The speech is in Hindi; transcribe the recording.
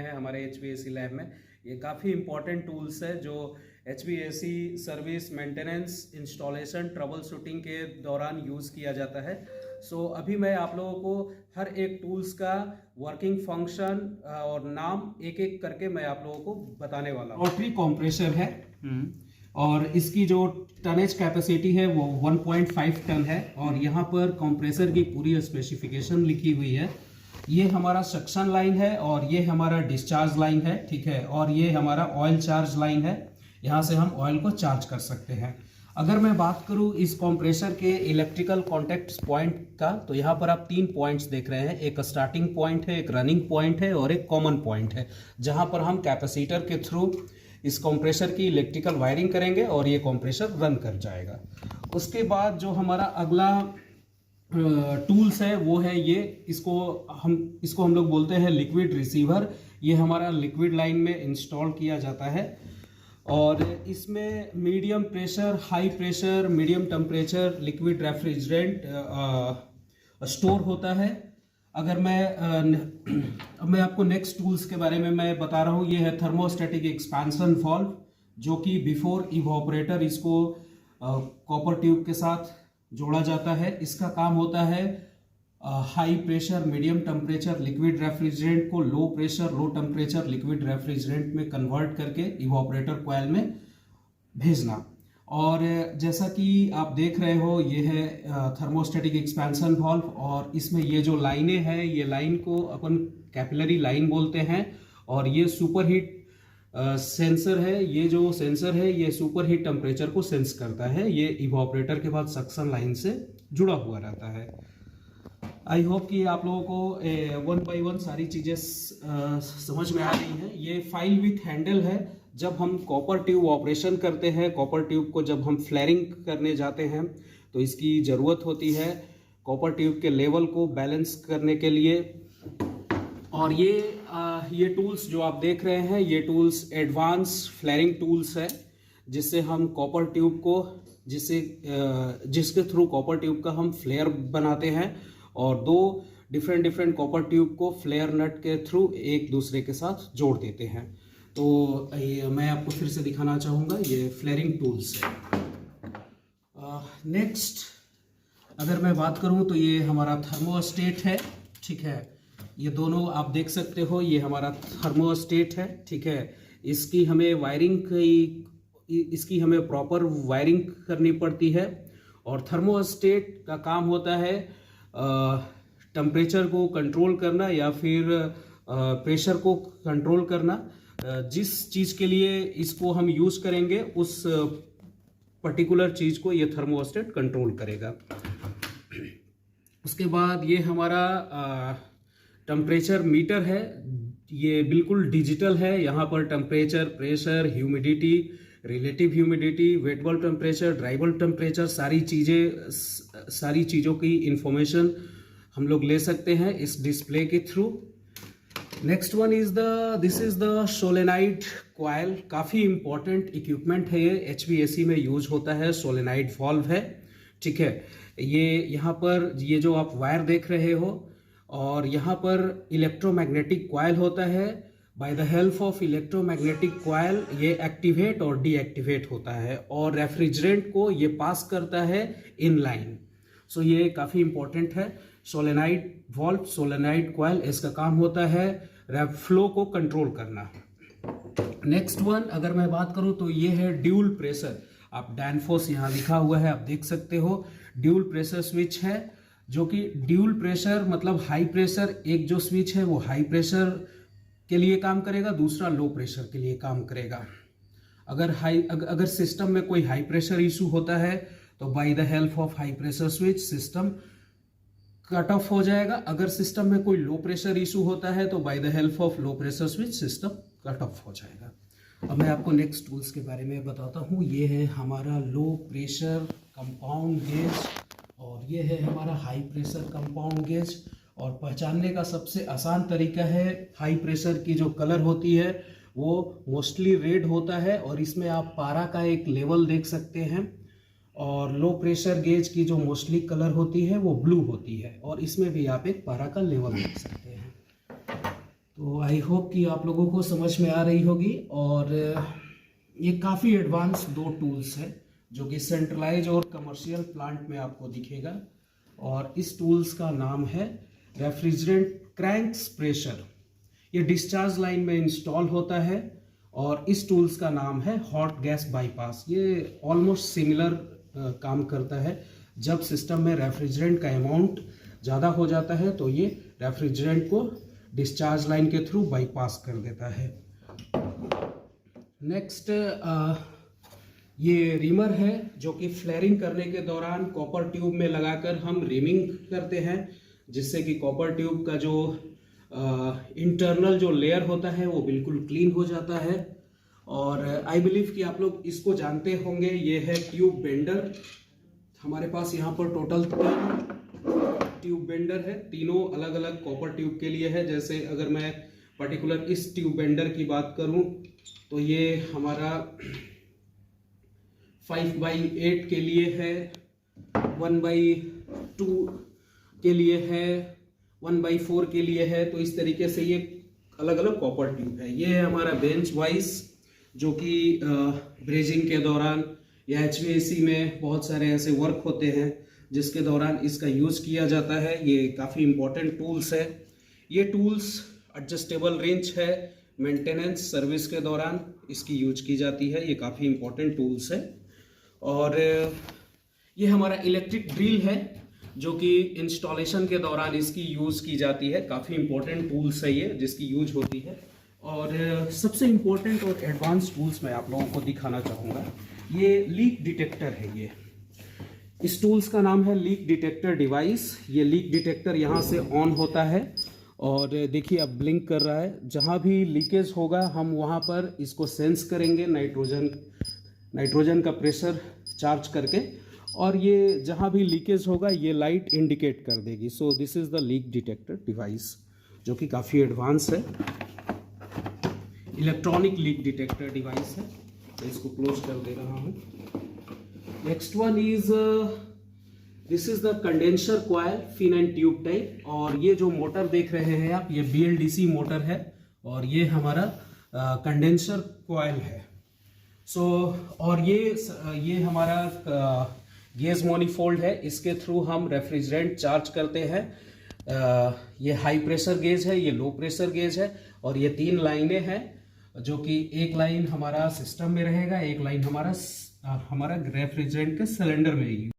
हैं हमारे HVAC लैब में। ये काफ़ी इंपॉर्टेंट टूल्स है जो HVAC service, maintenance, installation, trouble shooting के दौरान यूज़ किया जाता है। सो अभी मैं आप लोगों को हर एक टूल्स का वर्किंग फंक्शन और नाम एक एक करके मैं आप लोगों को बताने वाला हूँ। रोटरी कंप्रेसर है और इसकी जो टनेज कैपेसिटी है वो 1.5 टन है और यहाँ पर कंप्रेसर की पूरी स्पेसिफिकेशन लिखी हुई है। ये हमारा सक्शन लाइन है और ये हमारा डिस्चार्ज लाइन है, ठीक है, और ये हमारा ऑयल चार्ज लाइन है। यहाँ से हम ऑयल को चार्ज कर सकते हैं। अगर मैं बात करूँ इस कंप्रेसर के इलेक्ट्रिकल कॉन्टैक्ट पॉइंट का, तो यहाँ पर आप 3 पॉइंट्स देख रहे हैं। एक स्टार्टिंग पॉइंट है, एक रनिंग पॉइंट है और एक कॉमन पॉइंट है, जहाँ पर हम कैपेसिटर के थ्रू इस कंप्रेसर की इलेक्ट्रिकल वायरिंग करेंगे और ये कंप्रेसर रन कर जाएगा। उसके बाद जो हमारा अगला टूल्स है वो है ये, इसको हम लोग बोलते हैं लिक्विड रिसीवर। ये हमारा लिक्विड लाइन में इंस्टॉल किया जाता है और इसमें medium pressure, high pressure, medium temperature liquid refrigerant store होता है। अगर मैं आपको नेक्स्ट टूल्स के बारे में मैं बता रहा हूँ। ये है थर्मोस्टेटिक एक्सपेंशन वाल्व, जो कि बिफोर इवोपरेटर इसको कॉपर ट्यूब के साथ जोड़ा जाता है। इसका काम होता है high pressure, medium temperature liquid refrigerant को low pressure, low temperature liquid refrigerant में कन्वर्ट करके इवोपरेटर कॉइल में भेजना। और जैसा कि आप देख रहे हो, ये है थर्मोस्टेटिक एक्सपेंशन वाल्व और इसमें ये जो लाइनें हैं, ये लाइन को अपन कैपिलरी लाइन बोलते हैं और ये सुपरहीट सेंसर है। ये जो सेंसर है ये सुपरहीट टेम्परेचर को सेंस करता है। ये इवोपरेटर के बाद सक्शन लाइन से जुड़ा हुआ रहता है। आई होप कि आप लोगों को 1 बाय 1 सारी चीज़ें समझ में आ रही हैं। ये फाइल विथ हैंडल है। जब हम कॉपर ट्यूब ऑपरेशन करते हैं, कॉपर ट्यूब को जब हम फ्लेयरिंग करने जाते हैं तो इसकी ज़रूरत होती है कॉपर ट्यूब के लेवल को बैलेंस करने के लिए। और ये टूल्स जो आप देख रहे हैं, ये टूल्स एडवांस फ्लेयरिंग टूल्स है, जिससे हम कॉपर ट्यूब को जिसके थ्रू कॉपर ट्यूब का हम फ्लेयर बनाते हैं और 2 डिफरेंट कॉपर ट्यूब को फ्लेयर नट के थ्रू एक दूसरे के साथ जोड़ देते हैं। तो मैं आपको फिर से दिखाना चाहूँगा, ये फ्लेयरिंग टूल्स है। नेक्स्ट अगर मैं बात करूँ तो ये हमारा थर्मोस्टेट है, ठीक है। ये दोनों आप देख सकते हो, ये हमारा थर्मोस्टेट है, ठीक है। इसकी हमें प्रॉपर वायरिंग करनी पड़ती है और थर्मोस्टेट का काम होता है टेम्परेचर को कंट्रोल करना या फिर प्रेशर को कंट्रोल करना। जिस चीज़ के लिए इसको हम यूज़ करेंगे उस पर्टिकुलर चीज़ को ये थर्मोस्टेट कंट्रोल करेगा। उसके बाद ये हमारा टेम्परेचर मीटर है। ये बिल्कुल डिजिटल है। यहाँ पर temperature, pressure, humidity, relative humidity, wet bulb temperature, dry bulb temperature, सारी चीज़ों की इंफॉर्मेशन हम लोग ले सकते हैं इस डिस्प्ले के through. Next one is this is the solenoid coil. काफ़ी इंपॉर्टेंट इक्विपमेंट है ये, HVAC में यूज होता है। सोलेनाइड वाल्व है, ठीक है। ये यहाँ पर ये जो आप वायर देख रहे हो और यहाँ पर इलेक्ट्रोमैग्नेटिक कॉइल होता है। By the help of electromagnetic coil ये एक्टिवेट और डीएक्टिवेट होता है और रेफ्रिजरेंट को ये पास करता है इन लाइन। सो ये काफ़ी इंपॉर्टेंट है। सोलेनाइड वाल्व, सोलेनाइड कॉइल, इसका काम होता है रैप फ्लो को कंट्रोल करना। नेक्स्ट वन अगर मैं बात करूं तो ये है ड्यूल प्रेशर। आप डैनफोर्स यहाँ लिखा हुआ है, आप देख सकते हो। ड्यूल प्रेशर स्विच है, जो कि ड्यूल प्रेशर मतलब हाई प्रेशर, एक जो स्विच है वो हाई प्रेशर के लिए काम करेगा, दूसरा लो प्रेशर के लिए काम करेगा। अगर सिस्टम में कोई हाई प्रेशर इशू होता है तो by the help of high pressure switch system cut off हो जाएगा। अगर सिस्टम में कोई लो प्रेशर इशू होता है तो by the help of low pressure switch system cut off हो जाएगा। अब मैं आपको नेक्स्ट टूल्स के बारे में बताता हूँ। ये है हमारा लो प्रेशर कंपाउंड गेज और ये है हमारा हाई प्रेशर कंपाउंड गेज। और पहचानने का सबसे आसान तरीका है, हाई प्रेशर की जो कलर होती है वो मोस्टली रेड होता है और इसमें आप पारा का एक लेवल देख सकते हैं। और लो प्रेशर गेज की जो मोस्टली कलर होती है वो ब्लू होती है और इसमें भी आप एक पारा का लेवल देख सकते हैं। तो आई होप कि आप लोगों को समझ में आ रही होगी। और ये काफ़ी एडवांस दो टूल्स हैं जो कि सेंट्रलाइज और कमर्शियल प्लांट में आपको दिखेगा। और इस टूल्स का नाम है रेफ्रिजरेंट क्रैंक्स प्रेशर। ये डिस्चार्ज लाइन में इंस्टॉल होता है और इस टूल्स का नाम है हॉट गैस बाईपास। ये ऑलमोस्ट सिमिलर काम करता है। जब सिस्टम में रेफ्रिजरेंट का अमाउंट ज़्यादा हो जाता है तो ये रेफ्रिजरेंट को डिस्चार्ज लाइन के थ्रू बाईपास कर देता है। नेक्स्ट ये रिमर है जो कि फ्लेयरिंग करने के दौरान कॉपर ट्यूब में लगाकर हम रिमिंग करते हैं, जिससे कि कॉपर ट्यूब का जो इंटरनल जो लेयर होता है वो बिल्कुल क्लीन हो जाता है। और आई बिलीव कि आप लोग इसको जानते होंगे। ये है ट्यूब बेंडर। हमारे पास यहाँ पर टोटल 3 ट्यूब बेंडर है, तीनों अलग अलग कॉपर ट्यूब के लिए है। जैसे अगर मैं पर्टिकुलर इस ट्यूब बेंडर की बात करूँ तो ये हमारा 5/8 के लिए है, 1/2 के लिए है, 1/4 के लिए है। तो इस तरीके से ये अलग अलग कॉपर ट्यूब है। ये है हमारा बेंच वाइज जो कि ब्रेजिंग के दौरान या HVAC में बहुत सारे ऐसे वर्क होते हैं जिसके दौरान इसका यूज़ किया जाता है। ये काफ़ी इम्पोर्टेंट टूल्स है। ये टूल्स एडजस्टेबल रेंज है, मेंटेनेंस सर्विस के दौरान इसकी यूज की जाती है। ये काफ़ी इम्पोर्टेंट टूल्स है। और ये हमारा इलेक्ट्रिक ड्रिल है जो कि इंस्टॉलेशन के दौरान इसकी यूज़ की जाती है। काफ़ी इम्पोर्टेंट टूल्स है ये जिसकी यूज होती है। और सबसे इम्पोर्टेंट और एडवांस टूल्स मैं आप लोगों को दिखाना चाहूँगा। ये लीक डिटेक्टर है। ये इस टूल्स का नाम है लीक डिटेक्टर डिवाइस। ये लीक डिटेक्टर यहाँ से ऑन होता है और देखिए अब ब्लिंक कर रहा है। जहाँ भी लीकेज होगा हम वहाँ पर इसको सेंस करेंगे नाइट्रोजन का प्रेशर चार्ज करके, और ये जहाँ भी लीकेज होगा ये लाइट इंडिकेट कर देगी। So this is the leak detector device जो कि काफ़ी एडवांस है। इलेक्ट्रॉनिक लीक डिटेक्टर डिवाइस है। तो इसको क्लोज कर दे रहा हूँ। Next one is this is the condenser coil fin and tube type. और ये जो मोटर देख रहे हैं आप, ये BLDC मोटर है और ये हमारा कंडेंसर कॉइल है। और ये हमारा गेज मोनीफोल्ड है। इसके थ्रू हम रेफ्रिजरेंट चार्ज करते हैं। ये हाई प्रेशर गेज है, ये लो प्रेशर गेज है। और ये 3 लाइनें हैं जो कि एक लाइन हमारा सिस्टम में रहेगा, एक लाइन हमारा रेफ्रिजरेंट के सिलेंडर में